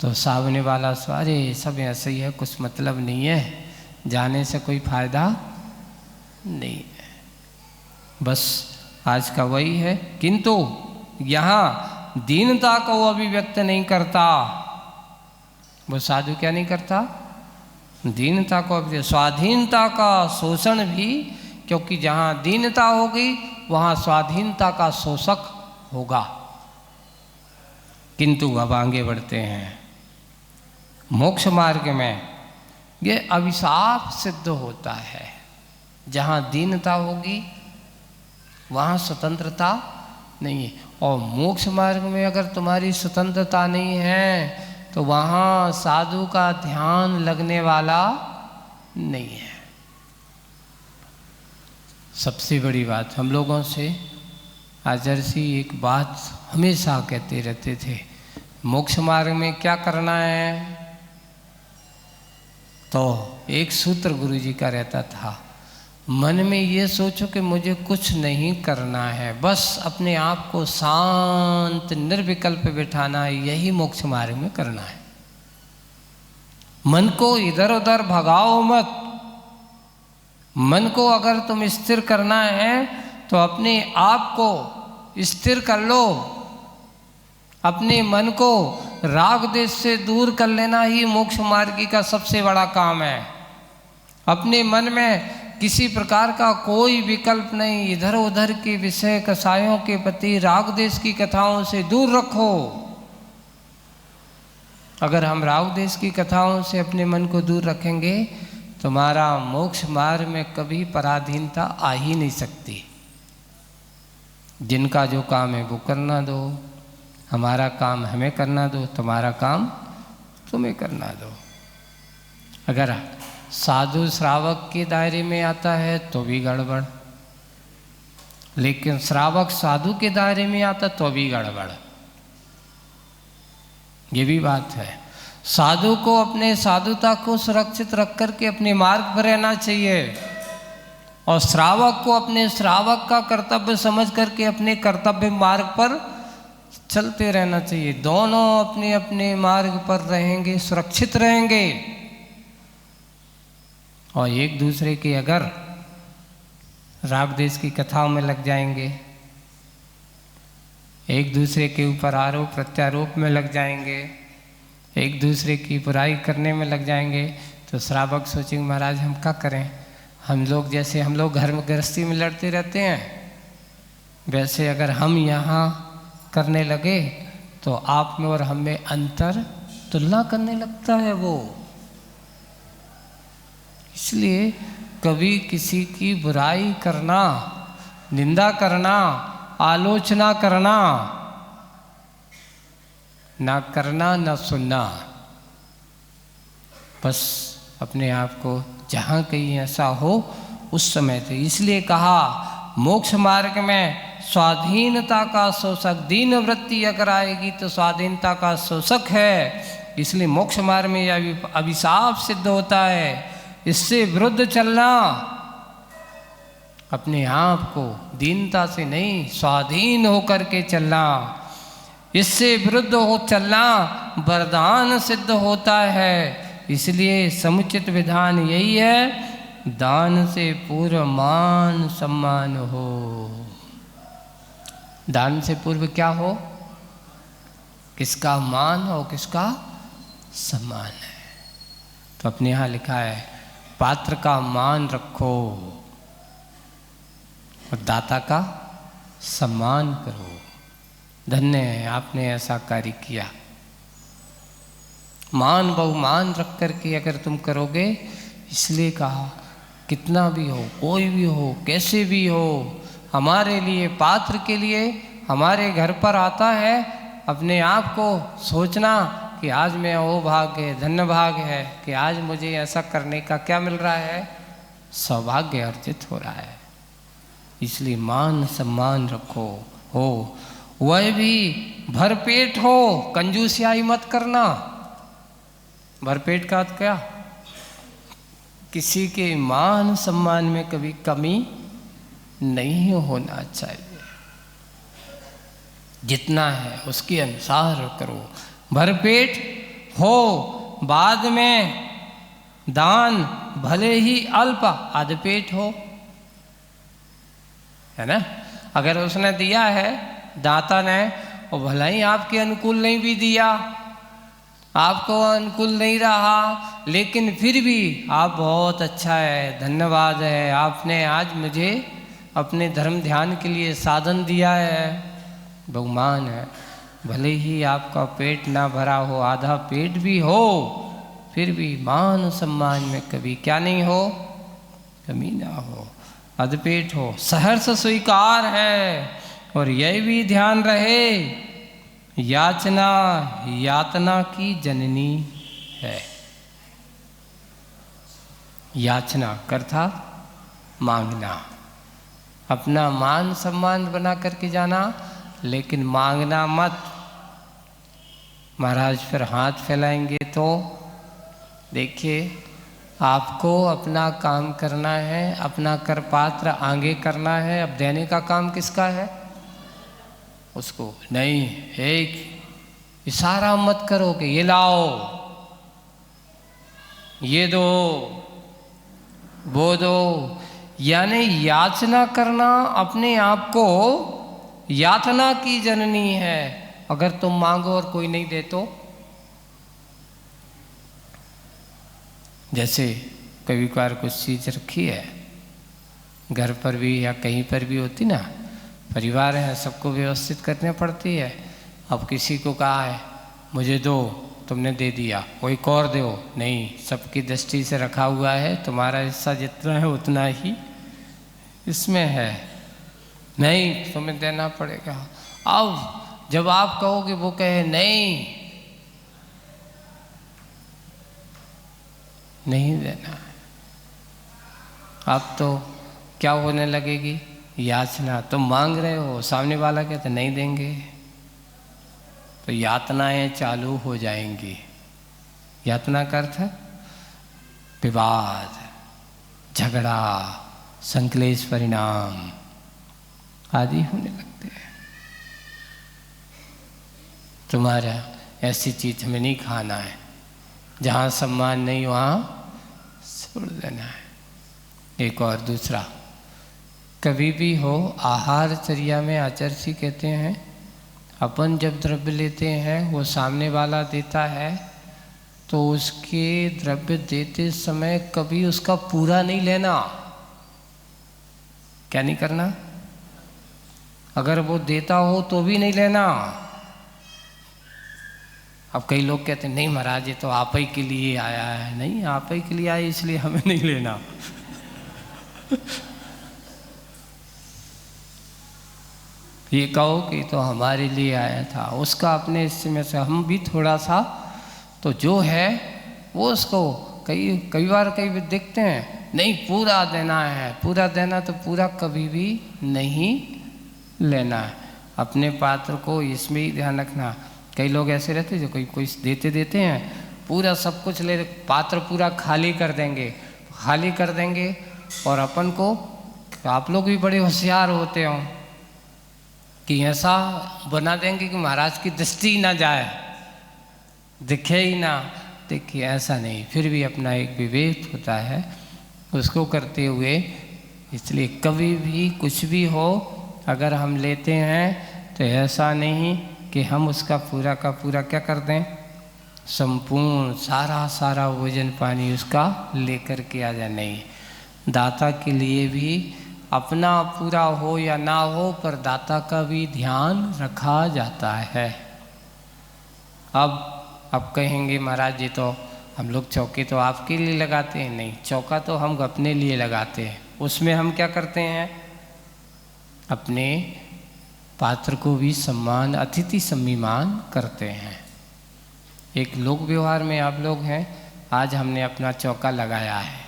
तो सामने वाला अरे सब ऐसे ही है, कुछ मतलब नहीं है, जाने से कोई फायदा नहीं है, बस आज का वही है। किंतु यहाँ दीनता को वो अभिव्यक्त नहीं करता। वो साधु क्या नहीं करता, दीनता को अभिव्यक्त, स्वाधीनता का शोषण भी, क्योंकि जहाँ दीनता होगी वहाँ स्वाधीनता का शोषक होगा। किंतु अब आगे बढ़ते हैं मोक्ष मार्ग में। ये अभिशाप सिद्ध होता है। जहाँ दीनता होगी वहाँ स्वतंत्रता नहीं है। और मोक्ष मार्ग में अगर तुम्हारी स्वतंत्रता नहीं है तो वहाँ साधु का ध्यान लगने वाला नहीं है। सबसे बड़ी बात, हम लोगों से आचार्य जी एक बात हमेशा कहते रहते थे, मोक्ष मार्ग में क्या करना है? तो एक सूत्र गुरु जी का रहता था, मन में ये सोचो कि मुझे कुछ नहीं करना है, बस अपने आप को शांत निर्विकल्प बिठाना है, यही मोक्ष मार्ग में करना है। मन को इधर उधर भगाओ मत। मन को अगर तुम स्थिर करना है तो अपने आप को स्थिर कर लो। अपने मन को राग द्वेष से दूर कर लेना ही मोक्ष मार्गी का सबसे बड़ा काम है। अपने मन में किसी प्रकार का कोई विकल्प नहीं, इधर उधर के विषय कसायों के प्रति राग द्वेष की कथाओं से दूर रखो। अगर हम राग द्वेष की कथाओं से अपने मन को दूर रखेंगे, तुम्हारा मोक्ष मार्ग में कभी पराधीनता आ ही नहीं सकती। जिनका जो काम है वो करना दो, हमारा काम हमें करना दो, तुम्हारा काम तुम्हें करना दो। अगर साधु श्रावक के दायरे में आता है तो भी गड़बड़, लेकिन श्रावक साधु के दायरे में आता तो भी गड़बड़। ये भी बात है। साधु को अपने साधुता को सुरक्षित रख करके अपने मार्ग पर रहना चाहिए, और श्रावक को अपने श्रावक का कर्तव्य समझ करके अपने कर्तव्य मार्ग पर चलते रहना चाहिए। दोनों अपने अपने मार्ग पर रहेंगे, सुरक्षित रहेंगे। और एक दूसरे के अगर राग द्वेष की कथाओं में लग जाएंगे, एक दूसरे के ऊपर आरोप प्रत्यारोप में लग जाएंगे, एक दूसरे की बुराई करने में लग जाएंगे, तो श्रावक सोचेंगे महाराज हम क्या करें? हम लोग जैसे हम लोग घर में गृहस्थी में लड़ते रहते हैं, वैसे अगर हम यहाँ करने लगे तो आप में और हम में अंतर तुलना करने लगता है वो। इसलिए कभी किसी की बुराई करना, निंदा करना, आलोचना करना ना करना, ना सुनना। बस अपने आप को जहाँ कहीं ऐसा हो उस समय से। इसलिए कहा मोक्ष मार्ग में स्वाधीनता का शोषक, दीन वृत्ति अगर आएगी तो स्वाधीनता का शोषक है। इसलिए मोक्ष मार्ग में यह अभिशाप सिद्ध होता है। इससे विरुद्ध चलना, अपने आप को दीनता से नहीं स्वाधीन होकर के चलना, इससे विरुद्ध हो चलना वरदान सिद्ध होता है। इसलिए समुचित विधान यही है, दान से पूर्व मान सम्मान हो। दान से पूर्व क्या हो? किसका मान हो, किसका सम्मान है। तो अपने यहाँ लिखा है पात्र का मान रखो और दाता का सम्मान करो। धन्य है आपने ऐसा कार्य किया। मान बहुमान रख करके अगर तुम करोगे, इसलिए कहा कितना भी हो, कोई भी हो, कैसे भी हो, हमारे लिए, पात्र के लिए हमारे घर पर आता है, अपने आप को सोचना कि आज मैं वो भाग्य है, धन्य भाग्य है कि आज मुझे ऐसा करने का क्या मिल रहा है, सौभाग्य अर्जित हो रहा है। इसलिए मान सम्मान रखो। हो वह भी भरपेट हो, कंजूसियाई मत करना। भरपेट का अर्थ क्या? किसी के मान सम्मान में कभी कमी नहीं होना चाहिए। जितना है उसके अनुसार करो। भरपेट हो, बाद में दान भले ही अल्प आधपेट हो, है ना। अगर उसने दिया है दाता ने, और भला ही आपके अनुकूल नहीं भी दिया, आपको अनुकूल नहीं रहा, लेकिन फिर भी आप बहुत अच्छा है, धन्यवाद है, आपने आज मुझे अपने धर्म ध्यान के लिए साधन दिया है, बहुमान है। भले ही आपका पेट ना भरा हो, आधा पेट भी हो, फिर भी मान सम्मान में कभी क्या नहीं हो, कमी ना हो, अधपेट हो, सहर्ष स्वीकार है। और यह भी ध्यान रहे, याचना यातना की जननी है। याचना करता मांगना, अपना मान सम्मान बना करके जाना, लेकिन मांगना मत। महाराज फिर हाथ फैलाएंगे तो देखिए, आपको अपना काम करना है, अपना कर पात्र आगे करना है। अब देने का काम किसका है? उसको नहीं। एक इशारा मत करो कि ये लाओ, ये दो, वो दो। यानी याचना करना अपने आप को यातना की जननी है। अगर तुम मांगो और कोई नहीं दे तो, जैसे कभी कभार कुछ चीज़ रखी है घर पर भी या कहीं पर भी होती ना, परिवार है, सबको व्यवस्थित करनी पड़ती है। अब किसी को कहा है मुझे दो, तुमने दे दिया, कोई और दो, नहीं, सबकी दृष्टि से रखा हुआ है, तुम्हारा हिस्सा जितना है उतना ही इसमें है, नहीं तुम्हें देना पड़ेगा। अब जब आप कहोगे, वो कहे नहीं, नहीं देना है, अब तो क्या होने लगेगी? याचना। तुम मांग रहे हो, सामने वाला कहते नहीं देंगे, तो यातनाएं चालू हो जाएंगी। यातना का अर्थ है विवाद, झगड़ा, संक्लेश परिणाम आदि होने लगते हैं। तुम्हारा ऐसी चीज हमें नहीं खाना है, जहाँ सम्मान नहीं वहाँ छोड़ देना है। एक और दूसरा, कभी भी हो आहार चर्या में आचर्षी कहते हैं, अपन जब द्रव्य लेते हैं वो सामने वाला देता है, तो उसके द्रव्य देते समय कभी उसका पूरा नहीं लेना। क्या नहीं करना? अगर वो देता हो तो भी नहीं लेना। अब कई लोग कहते हैं नहीं महाराज, ये तो आप ही के लिए आया है। नहीं, आप ही के लिए आया इसलिए हमें नहीं लेना। ये कहो कि तो हमारे लिए आया था, उसका अपने हिस्से में से हम भी थोड़ा सा, तो जो है वो उसको कई बार देखते हैं नहीं पूरा देना है, पूरा देना, तो पूरा कभी भी नहीं लेना है। अपने पात्र को इसमें ही ध्यान रखना। कई लोग ऐसे रहते जो कोई देते हैं, पूरा सब कुछ ले, पात्र पूरा खाली कर देंगे, और अपन को, आप लोग भी बड़े होशियार होते हो कि ऐसा बना देंगे कि महाराज की दृष्टि ना जाए, दिखे ही ना। देखिए ऐसा नहीं, फिर भी अपना एक विवेक होता है, उसको करते हुए, इसलिए कभी भी कुछ भी हो अगर हम लेते हैं तो ऐसा नहीं कि हम उसका पूरा का पूरा क्या कर दें, संपूर्ण सारा भोजन पानी उसका लेकर के आ जाए। नहीं, दाता के लिए भी अपना पूरा हो या ना हो, पर दाता का भी ध्यान रखा जाता है। अब कहेंगे महाराज जी तो हम लोग चौके तो आपके लिए लगाते हैं। नहीं, चौका तो हम अपने लिए लगाते हैं। उसमें हम क्या करते हैं, अपने पात्र को भी सम्मान, अतिथि सम्मान करते हैं। एक लोक व्यवहार में आप लोग हैं, आज हमने अपना चौका लगाया है,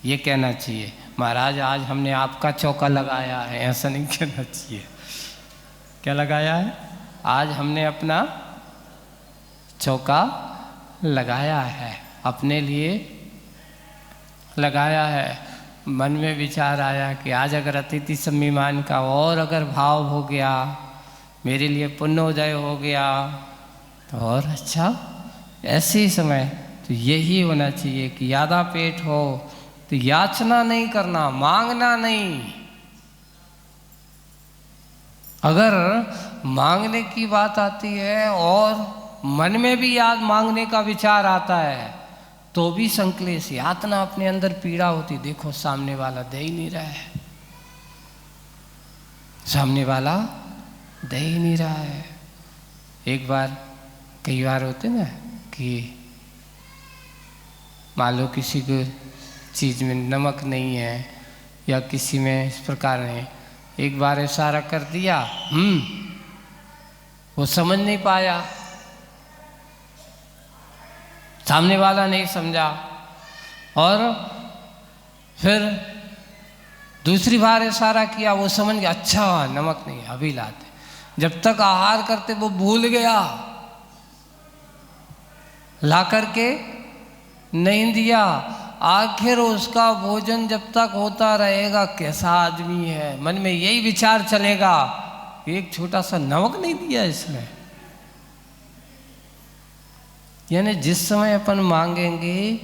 ये कहना चाहिए महाराज आज हमने आपका चौका लगाया है, ऐसा नहीं कहना चाहिए। क्या लगाया है? आज हमने अपना चौका लगाया है, अपने लिए लगाया है। मन में विचार आया कि आज अगर अतिथि सम्मान का और अगर भाव हो गया, मेरे लिए पुण्योदय हो गया तो और अच्छा। ऐसे ही समय तो यही होना चाहिए कि यादा पेट हो तो याचना नहीं करना, मांगना नहीं। अगर मांगने की बात आती है और मन में भी याद मांगने का विचार आता है तो भी संक्लेश, यातना अपने अंदर पीड़ा होती। देखो सामने वाला दे ही नहीं रहा है, सामने वाला दे ही नहीं रहा है। एक बार, कई बार होते ना कि मान लो किसी को चीज़ में नमक नहीं है या किसी में इस प्रकार है, एक बार इशारा कर दिया, वो समझ नहीं पाया, सामने वाला नहीं समझा, और फिर दूसरी बार इशारा किया, वो समझ गया, अच्छा नमक नहीं, अभी लाते। जब तक आहार करते वो भूल गया, ला करके नहीं दिया। आखिर उसका भोजन जब तक होता रहेगा, कैसा आदमी है, मन में यही विचार चलेगा, एक छोटा सा नमक नहीं दिया इसमें। यानी जिस समय अपन मांगेंगे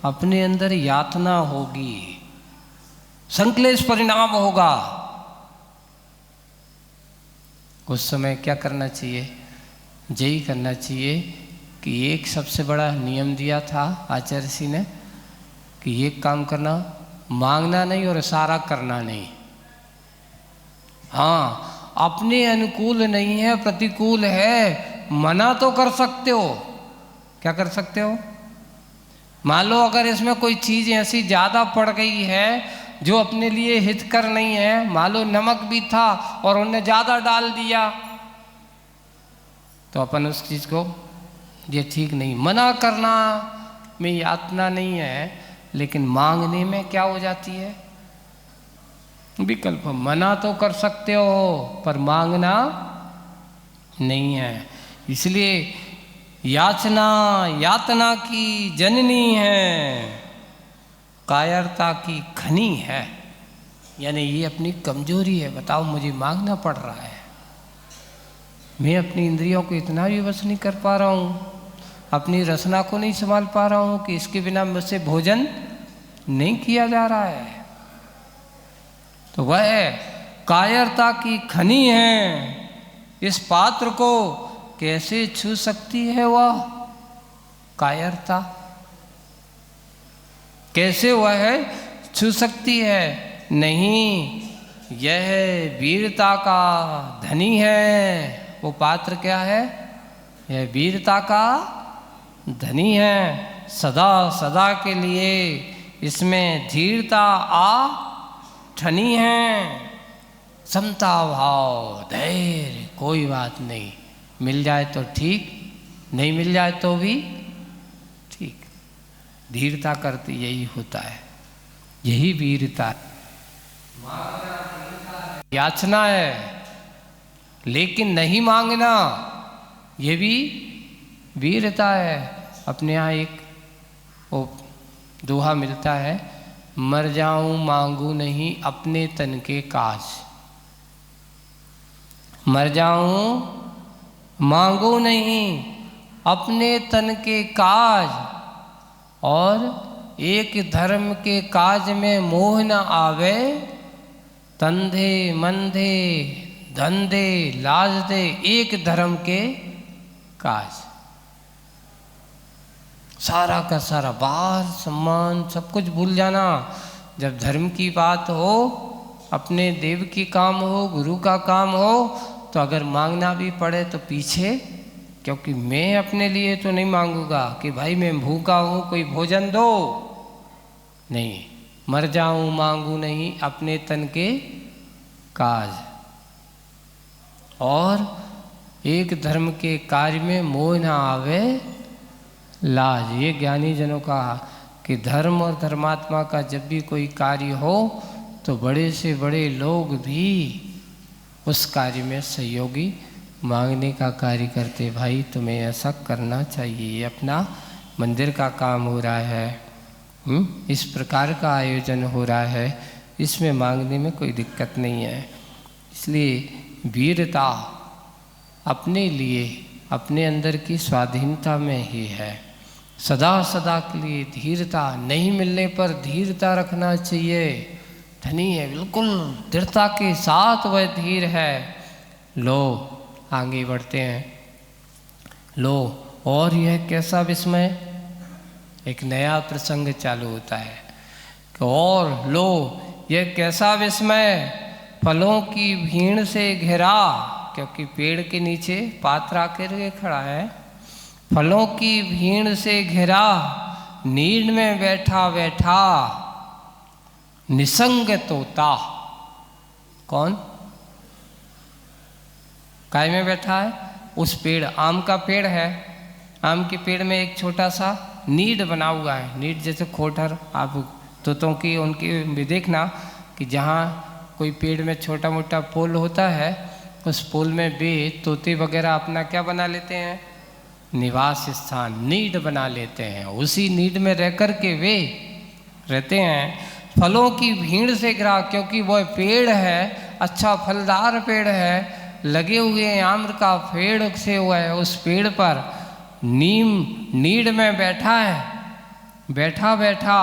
अपने अंदर यातना होगी, संक्लेश परिणाम होगा। उस समय क्या करना चाहिए? यही करना चाहिए कि एक सबसे बड़ा नियम दिया था आचार्य ऋषि ने कि ये काम करना, मांगना नहीं और इशारा करना नहीं। हाँ, अपने अनुकूल नहीं है, प्रतिकूल है, मना तो कर सकते हो। क्या कर सकते हो? मान लो अगर इसमें कोई चीज़ ऐसी ज़्यादा पड़ गई है जो अपने लिए हितकर नहीं है, मान लो नमक भी था और उन्हें ज़्यादा डाल दिया, तो अपन उस चीज़ को, ये ठीक नहीं, मना करना में यातना नहीं है, लेकिन मांगने में क्या हो जाती है? विकल्प। मना तो कर सकते हो पर मांगना नहीं है। इसलिए याचना यातना की जननी है, कायरता की खनी है। यानी ये अपनी कमजोरी है। बताओ, मुझे मांगना पड़ रहा है, मैं अपनी इंद्रियों को इतना भी बस नहीं कर पा रहा हूँ, अपनी रसना को नहीं संभाल पा रहा हूँ कि इसके बिना मुझसे भोजन नहीं किया जा रहा है। तो वह कायरता की खनी है। इस पात्र को कैसे छू सकती है वह कायरता? कैसे वह छू सकती है? नहीं, यह वीरता का धनी है। वो पात्र क्या है? यह वीरता का धनी है। सदा सदा के लिए इसमें धीरता ठनी है। समता भाव, धैर्य, कोई बात नहीं, मिल जाए तो ठीक, नहीं मिल जाए तो भी ठीक। धीरता करती यही होता है, यही वीरता है। याचना है लेकिन नहीं मांगना, ये भी वीरता है। अपने यहाँ एक वो दोहा मिलता है, मर जाऊं मांगू नहीं अपने तन के काज। मर जाऊं मांगू नहीं अपने तन के काज, और एक धर्म के काज में मोह न आवे, तंधे मंधे धंधे लाज दे एक धर्म के काज। सारा का सारा बार सम्मान सब कुछ भूल जाना। जब धर्म की बात हो, अपने देव की काम हो, गुरु का काम हो, तो अगर मांगना भी पड़े तो पीछे, क्योंकि मैं अपने लिए तो नहीं मांगूंगा कि भाई मैं भूखा हूँ कोई भोजन दो, नहीं। मर जाऊँ मांगू नहीं अपने तन के काज, और एक धर्म के कार्य में मोह न आवे लाज। ये ज्ञानी जनों का कि धर्म और धर्मात्मा का जब भी कोई कार्य हो तो बड़े से बड़े लोग भी उस कार्य में सहयोगी मांगने का कार्य करते। भाई तुम्हें ऐसा करना चाहिए, ये अपना मंदिर का काम हो रहा है, इस प्रकार का आयोजन हो रहा है, इसमें मांगने में कोई दिक्कत नहीं है। इसलिए वीरता अपने लिए, अपने अंदर की स्वाधीनता में ही है। सदा सदा के लिए धीरता, नहीं मिलने पर धीरता रखना चाहिए। धनी है, बिल्कुल दृढ़ता के साथ वह धीर है। लो आगे बढ़ते हैं। लो, और यह कैसा विस्मय, एक नया प्रसंग चालू होता है कि और लो यह कैसा विस्मय, फलों की भीड़ से घिरा, क्योंकि पेड़ के नीचे पात्र आकर के खड़ा है। फलों की भीड़ से घिरा नीड में बैठा बैठा निसंग तोता। कौन? काय में बैठा है? उस पेड़, आम का पेड़ है, आम के पेड़ में एक छोटा सा नीड बना हुआ है। नीड जैसे खोटर, आप तोतों की उनकी भी देखना कि जहाँ कोई पेड़ में छोटा मोटा पोल होता है, उस पोल में भी तोते वगैरह अपना क्या बना लेते हैं? निवास स्थान, नीड बना लेते हैं। उसी नीड में रह कर के वे रहते हैं। फलों की भीड़ से घिरा, क्योंकि वह पेड़ है, अच्छा फलदार पेड़ है, लगे हुए हैं आम्र का पेड़ से हुआ है। उस पेड़ पर नीम नीड में बैठा है, बैठा बैठा।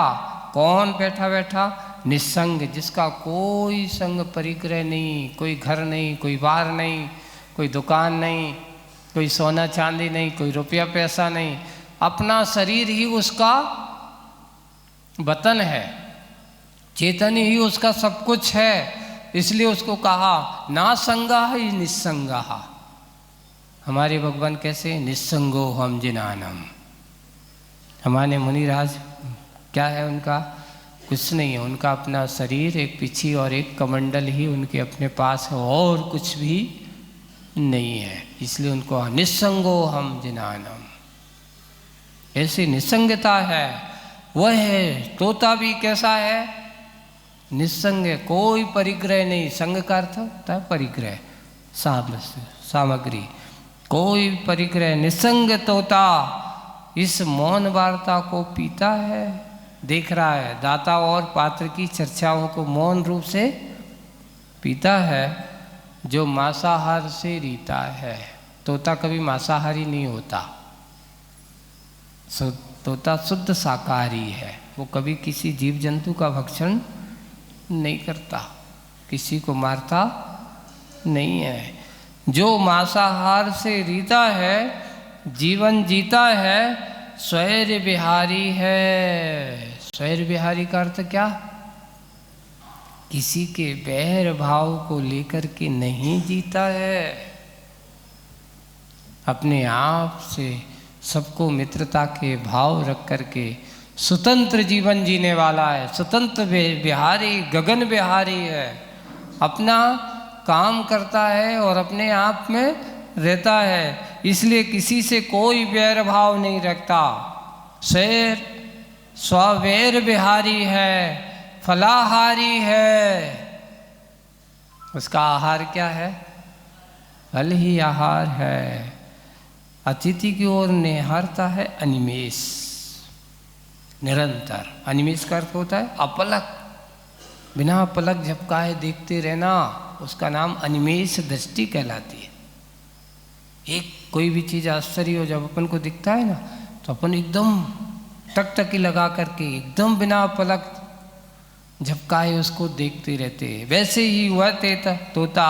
कौन बैठा बैठा? निसंग, जिसका कोई संग परिग्रह नहीं, कोई घर नहीं, कोई बार नहीं, कोई दुकान नहीं, कोई सोना चांदी नहीं, कोई रुपया पैसा नहीं। अपना शरीर ही उसका वतन है, चेतन ही उसका सब कुछ है। इसलिए उसको कहा ना संगा ही निसंगा। हमारे भगवान कैसे? निसंगो हम जिनानम। हमारे मुनिराज क्या है उनका? कुछ नहीं है उनका, अपना शरीर, एक पिछी और एक कमंडल ही उनके अपने पास है, और कुछ भी नहीं है। इसलिए उनको निसंगो हम जिनानम, ऐसी निसंगता है। वह है तोता भी कैसा है? निसंग है, कोई परिग्रह नहीं। संग का अर्थ होता है परिग्रह, सामग्री, कोई परिग्रह। निसंग तोता इस मौन वार्ता को पीता है, देख रहा है। दाता और पात्र की चर्चाओं को मौन रूप से पीता है, जो मांसाहार से रीता है। तोता कभी मांसाहारी नहीं होता, तोता शुद्ध शाकाहारी है। वो कभी किसी जीव जंतु का भक्षण नहीं करता, किसी को मारता नहीं है। जो मांसाहार से रीता है, जीवन जीता है, स्वैर विहारी है। स्वैर विहारी का अर्थ क्या? किसी के बैर भाव को लेकर के नहीं जीता है, अपने आप से सबको मित्रता के भाव रख करके स्वतंत्र जीवन जीने वाला है। स्वतंत्र विहारी, गगन विहारी है। अपना काम करता है और अपने आप में रहता है, इसलिए किसी से कोई बैर भाव नहीं रखता। शेर स्वैर विहारी है, फलाहारी है। उसका आहार क्या है? फल ही आहार है। अतिथि की ओर निहारता है अनिमेष, निरंतर। अनिमेष का अर्थ होता है अपलक, बिना पलक झपकाए देखते रहना, उसका नाम अनिमेष दृष्टि कहलाती है। एक कोई भी चीज़ आश्चर्य हो, जब अपन को दिखता है ना, तो अपन एकदम टकटकी लगा करके एकदम बिना पलक झपकाए उसको देखते रहते हैं। वैसे ही वह तोता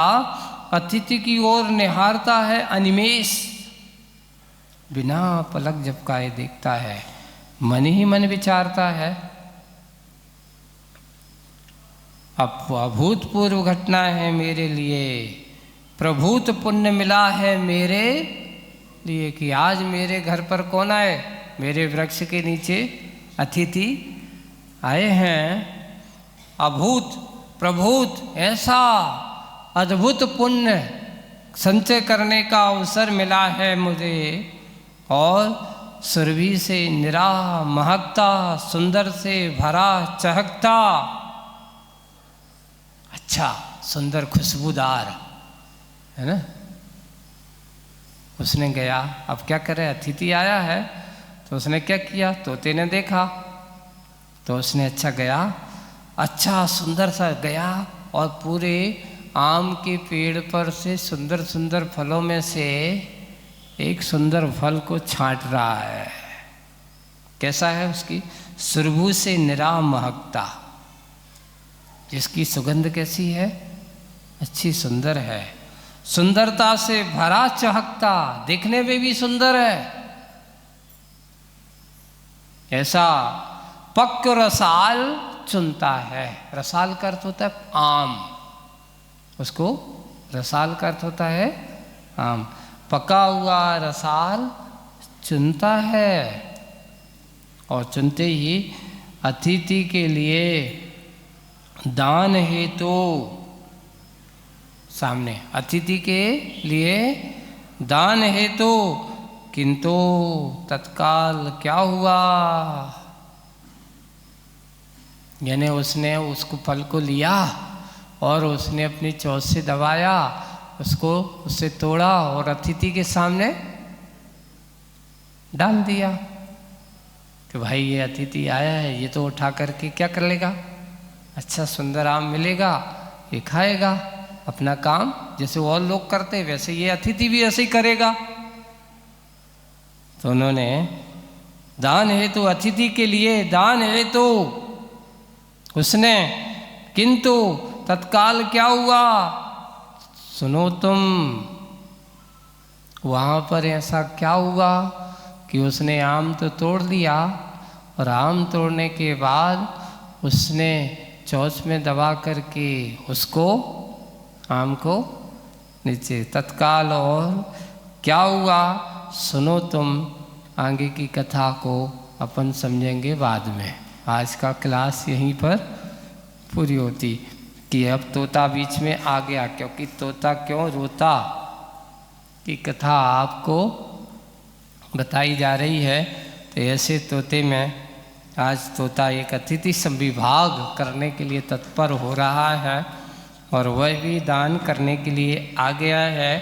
अतिथि की ओर निहारता है अनिमेष, बिना पलक झपकाए देखता है, मन ही मन विचारता है। अब अभूतपूर्व घटना है मेरे लिए, प्रभूत पुण्य मिला है मेरे लिए कि आज मेरे घर पर कौन आए? मेरे वृक्ष के नीचे अतिथि आए हैं। अभूत प्रभूत, ऐसा अद्भुत पुण्य संचय करने का अवसर मिला है मुझे, और सुरभि से निरा महकता, सुंदर से भरा चहकता, अच्छा सुंदर खुशबूदार है ना। उसने गया, अब क्या करे, अतिथि आया है, तो उसने क्या किया? तोते ने देखा तो उसने अच्छा गया, अच्छा सुंदर सा गया, और पूरे आम के पेड़ पर से सुंदर सुंदर फलों में से एक सुंदर फल को छांट रहा है। कैसा है? उसकी सुरभि से निरा महकता, जिसकी सुगंध कैसी है? अच्छी सुंदर है। सुंदरता से भरा चहकता, देखने में भी सुंदर है। ऐसा पक्व रसाल चुनता है। रसाल का अर्थ होता है आम, उसको रसाल का अर्थ होता है आम। पका हुआ रसाल चुनता है और चुनते ही अतिथि के लिए दान हेतु सामने, अतिथि के लिए दान हेतु, किंतु तत्काल क्या हुआ, यानी उसने उसको फल को लिया और उसने अपनी चोंच से दबाया, उसको उससे तोड़ा और अतिथि के सामने डाल दिया कि भाई ये अतिथि आया है, ये तो उठा करके क्या कर लेगा, अच्छा सुंदर आम मिलेगा, ये खाएगा, अपना काम जैसे और लोग करते वैसे ये अतिथि भी ऐसे ही करेगा। तो उन्होंने दान हेतु, अतिथि के लिए दान हेतु उसने, किंतु तत्काल क्या हुआ, सुनो तुम, वहाँ पर ऐसा क्या हुआ कि उसने आम तो तोड़ लिया और आम तोड़ने के बाद उसने चोंच में दबा करके उसको, आम को नीचे, तत्काल, और क्या हुआ सुनो तुम, आगे की कथा को अपन समझेंगे बाद में। आज का क्लास यहीं पर पूरी होती कि अब तोता बीच में आ गया, क्योंकि तोता क्यों रोता की कथा आपको बताई जा रही है। तो ऐसे तोते में आज तोता एक अतिथि संविभाग करने के लिए तत्पर हो रहा है और वह भी दान करने के लिए आ गया है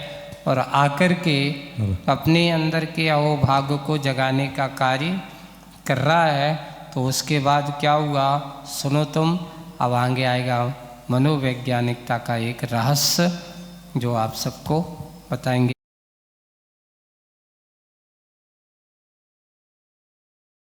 और आकर के अपने अंदर के अहोभाग को जगाने का कार्य कर रहा है। तो उसके बाद क्या हुआ सुनो तुम, अब आगे आएगा मनोवैज्ञानिकता का एक रहस्य जो आप सबको बताएंगे।